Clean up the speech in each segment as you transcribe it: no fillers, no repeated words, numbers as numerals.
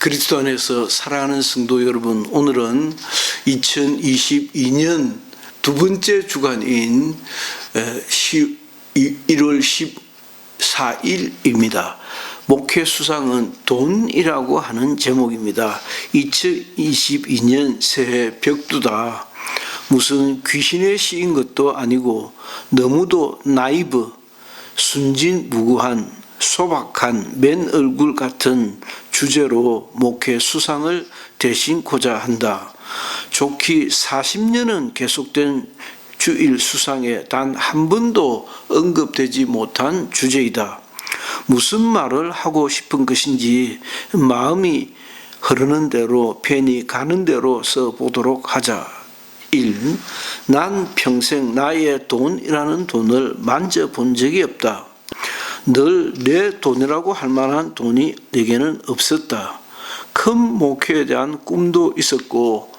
그리스도 안에서 사랑하는 성도 여러분, 오늘은 2022년 두 번째 주간인 1월 14일입니다. 목회 수상은 돈이라고 하는 제목입니다. 2022년 새해 벽두다. 무슨 귀신에 씌인 것도 아니고 너무도 나이브, 순진무구한 소박한 맨 얼굴 같은 주제로 목회 수상을 대신고자 한다. 좋기 40년은 계속된 주일 수상에 단 한 번도 언급되지 못한 주제이다. 무슨 말을 하고 싶은 것인지 마음이 흐르는 대로 편히 가는 대로 써보도록 하자. 1. 난 평생 나의 돈이라는 돈을 만져본 적이 없다. 늘 내 돈이라고 할 만한 돈이 내게는 없었다. 큰 목회에 대한 꿈도 있었고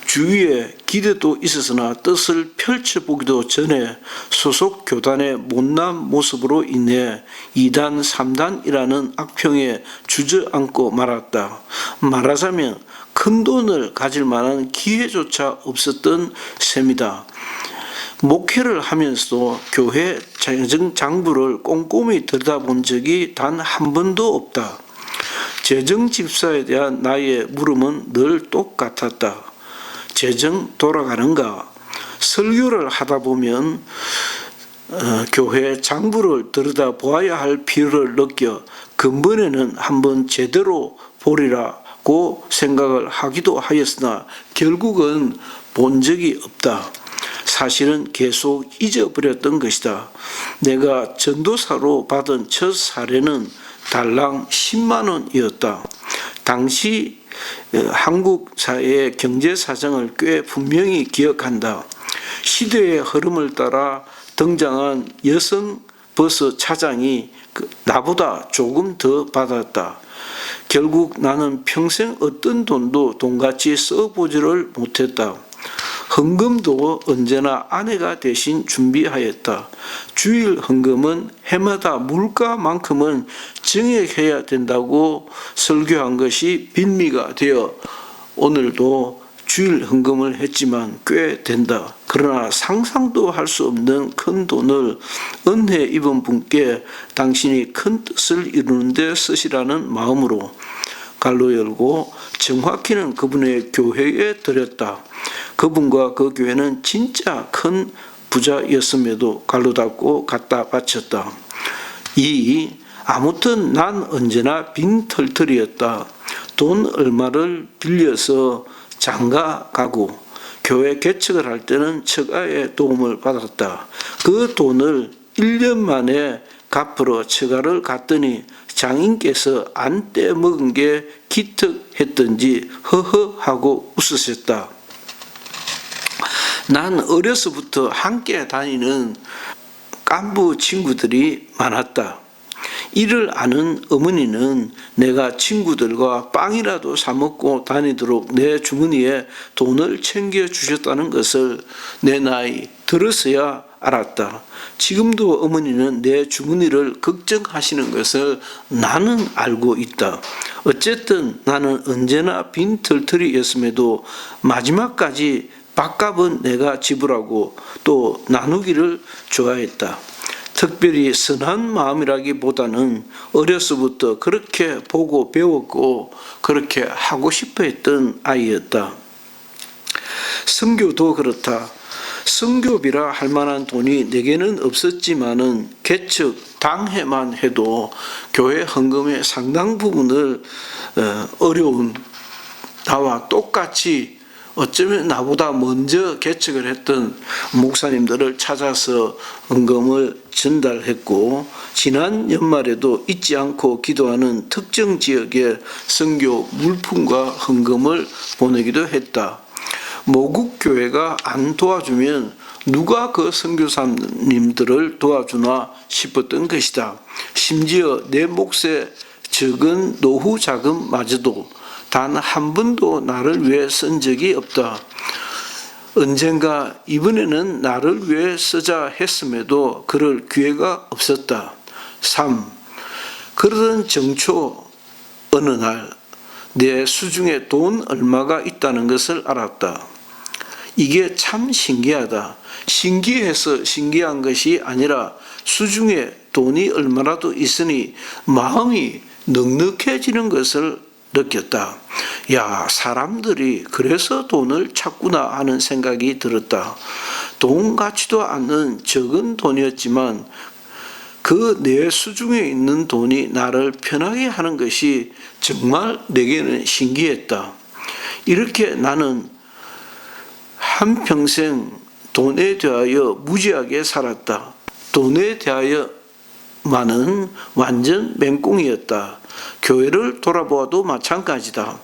주위에 기대도 있었으나 뜻을 펼쳐보기도 전에 소속 교단의 못난 모습으로 인해 2단, 3단이라는 악평에 주저앉고 말았다. 말하자면 큰 돈을 가질 만한 기회조차 없었던 셈이다. 목회를 하면서도 교회 재정장부를 꼼꼼히 들여다본 적이 단 한 번도 없다. 재정집사에 대한 나의 물음은 늘 똑같았다. 재정 돌아가는가? 설교를 하다 보면 교회 장부를 들여다보아야 할 필요를 느껴 근본에는 한번 제대로 보리라고 생각을 하기도 하였으나 결국은 본 적이 없다. 사실은 계속 잊어버렸던 것이다. 내가 전도사로 받은 첫 사례는 달랑 10만 원이었다. 당시 한국 사회의 경제 사정을 꽤 분명히 기억한다. 시대의 흐름을 따라 등장한 여성 버스 차장이 나보다 조금 더 받았다. 결국 나는 평생 어떤 돈도 돈같이 써보지를 못했다. 헌금도 언제나 아내가 대신 준비하였다. 주일 헌금은 해마다 물가만큼은 증액해야 된다고 설교한 것이 빌미가 되어 오늘도 주일 헌금을 했지만 꽤 된다. 그러나 상상도 할 수 없는 큰 돈을 은혜 입은 분께 당신이 큰 뜻을 이루는 데 쓰시라는 마음으로 갈로 열고 정확히는 그분의 교회에 드렸다. 그분과 그 교회는 진짜 큰 부자였음에도 갈로 닫고 갖다 바쳤다. 2. 아무튼 난 언제나 빈털털이었다. 돈 얼마를 빌려서 장가 가고 교회 개척을 할 때는 처가의 도움을 받았다. 그 돈을 1년 만에 갚으러 처가를 갔더니 장인께서 안 떼먹은 게 기특했던지 허허하고 웃으셨다. 난 어려서부터 함께 다니는 깐부 친구들이 많았다. 이를 아는 어머니는 내가 친구들과 빵이라도 사 먹고 다니도록 내 주머니에 돈을 챙겨주셨다는 것을 내 나이 들어서야 알았다. 지금도 어머니는 내 주머니를 걱정하시는 것을 나는 알고 있다. 어쨌든 나는 언제나 빈털터리였음에도 마지막까지 밥값은 내가 지불하고 또 나누기를 좋아했다. 특별히 선한 마음이라기보다는 어려서부터 그렇게 보고 배웠고 그렇게 하고 싶어 했던 아이였다. 선교도 그렇다. 선교비라 할 만한 돈이 내게는 없었지만은 개척 당해만 해도 교회 헌금의 상당 부분을 어려운 나와 똑같이 어쩌면 나보다 먼저 개척을 했던 목사님들을 찾아서 헌금을 전달했고 지난 연말에도 잊지 않고 기도하는 특정 지역에 선교 물품과 헌금을 보내기도 했다. 모국 교회가 안 도와주면 누가 그 선교사님들을 도와주나 싶었던 것이다. 심지어 내 몫에 적은 노후 자금마저도 단 한 번도 나를 위해 쓴 적이 없다. 언젠가 이번에는 나를 위해 쓰자 했음에도 그럴 기회가 없었다. 3. 그러던 정초 어느 날 내 수중에 돈 얼마가 있다는 것을 알았다. 이게 참 신기하다. 신기해서 신기한 것이 아니라 수중에 돈이 얼마라도 있으니 마음이 넉넉해지는 것을 느꼈다. 야, 사람들이 그래서 돈을 찾구나 하는 생각이 들었다. 돈 같지도 않은 적은 돈이었지만 그 내 수중에 있는 돈이 나를 편하게 하는 것이 정말 내게는 신기했다. 이렇게 나는 한평생 돈에 대하여 무지하게 살았다. 돈에 대하여만은 완전 맹꽁이었다. 교회를 돌아보아도 마찬가지다.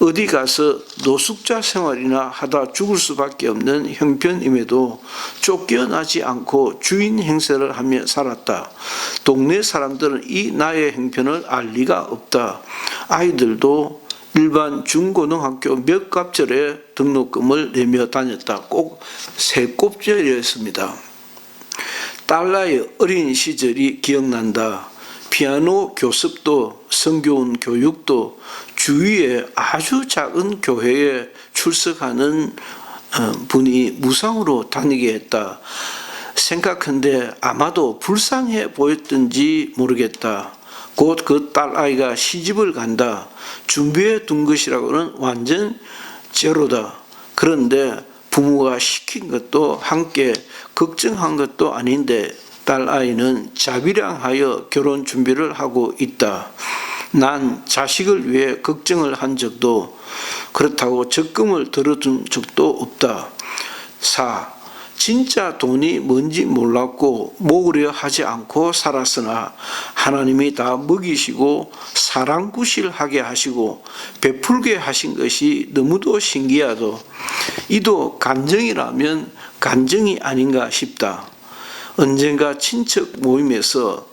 어디 가서 노숙자 생활이나 하다 죽을 수밖에 없는 형편임에도 쫓겨나지 않고 주인 행세를 하며 살았다. 동네 사람들은 이 나의 형편을 알 리가 없다. 아이들도 일반 중고등학교 몇 갑절에 등록금을 내며 다녔다. 꼭 세 곱절이었습니다. 딸아이의 어린 시절이 기억난다. 피아노 교습도 성교훈 교육도 주위에 아주 작은 교회에 출석하는 분이 무상으로 다니게 했다. 생각한데 아마도 불쌍해 보였던지 모르겠다. 곧 그 딸아이가 시집을 간다. 준비해 둔 것이라고는 완전 제로다. 그런데 부모가 시킨 것도 함께 걱정한 것도 아닌데 딸아이는 자비량하여 결혼 준비를 하고 있다. 난 자식을 위해 걱정을 한 적도 그렇다고 적금을 들어둔 적도 없다. 4. 진짜 돈이 뭔지 몰랐고 모으려 하지 않고 살았으나 하나님이 다 먹이시고 사랑구실하게 하시고 베풀게 하신 것이 너무도 신기하도 이도 간증이라면 간증이 아닌가 싶다. 언젠가 친척 모임에서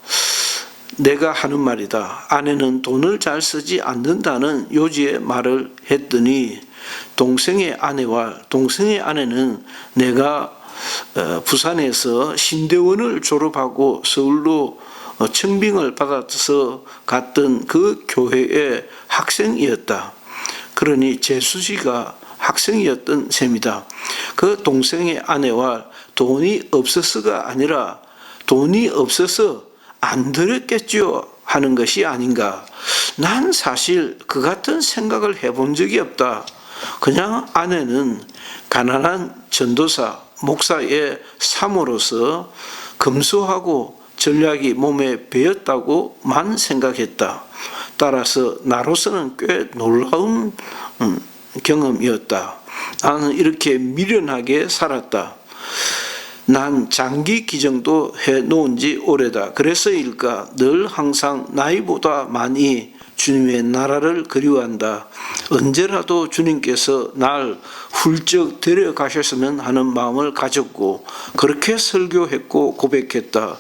내가 하는 말이다. 아내는 돈을 잘 쓰지 않는다는 요지의 말을 했더니 동생의 아내와 동생의 아내는 내가 부산에서 신대원을 졸업하고 서울로 청빙을 받아서 갔던 그 교회의 학생이었다. 그러니 재수씨가 학생이었던 셈이다. 그 동생의 아내와 돈이 없어서가 아니라 돈이 없어서 안 드렸겠죠 하는 것이 아닌가. 난 사실 그 같은 생각을 해본 적이 없다. 그냥 아내는 가난한 전도사, 목사의 사모로서 검소하고 전략이 몸에 배었다고만 생각했다. 따라서 나로서는 꽤 놀라운 경험이었다. 나는 이렇게 미련하게 살았다. 난 장기 기정도 해놓은 지 오래다. 그래서일까 늘 항상 나이보다 많이 주님의 나라를 그리워한다. 언제라도 주님께서 날 훌쩍 데려가셨으면 하는 마음을 가졌고 그렇게 설교했고 고백했다.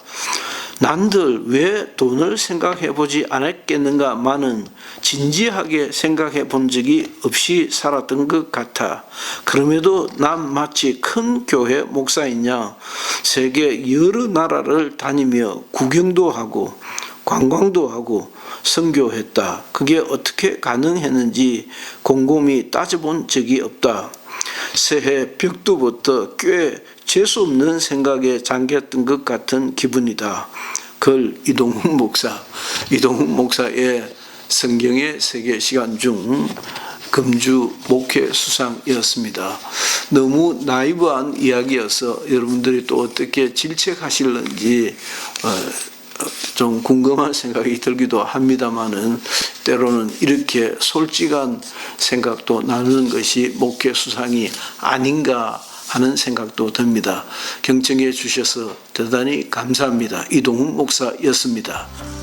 난들 왜 돈을 생각해 보지 않았겠는가만은 진지하게 생각해 본 적이 없이 살았던 것 같아. 그럼에도 난 마치 큰 교회 목사이냐 세계 여러 나라를 다니며 구경도 하고 관광도 하고 선교했다. 그게 어떻게 가능했는지 곰곰이 따져본 적이 없다. 새해 벽두부터 꽤 재수없는 생각에 잠겼던 것 같은 기분이다. 글 이동욱 목사. 이동욱 목사의 성경의 세계 시간 중 금주 목회 수상이었습니다. 너무 나이브한 이야기여서 여러분들이 또 어떻게 질책하실는지 좀 궁금한 생각이 들기도 합니다만은 때로는 이렇게 솔직한 생각도 나누는 것이 목회 수상이 아닌가 하는 생각도 듭니다. 경청해 주셔서 대단히 감사합니다. 이동욱 목사였습니다.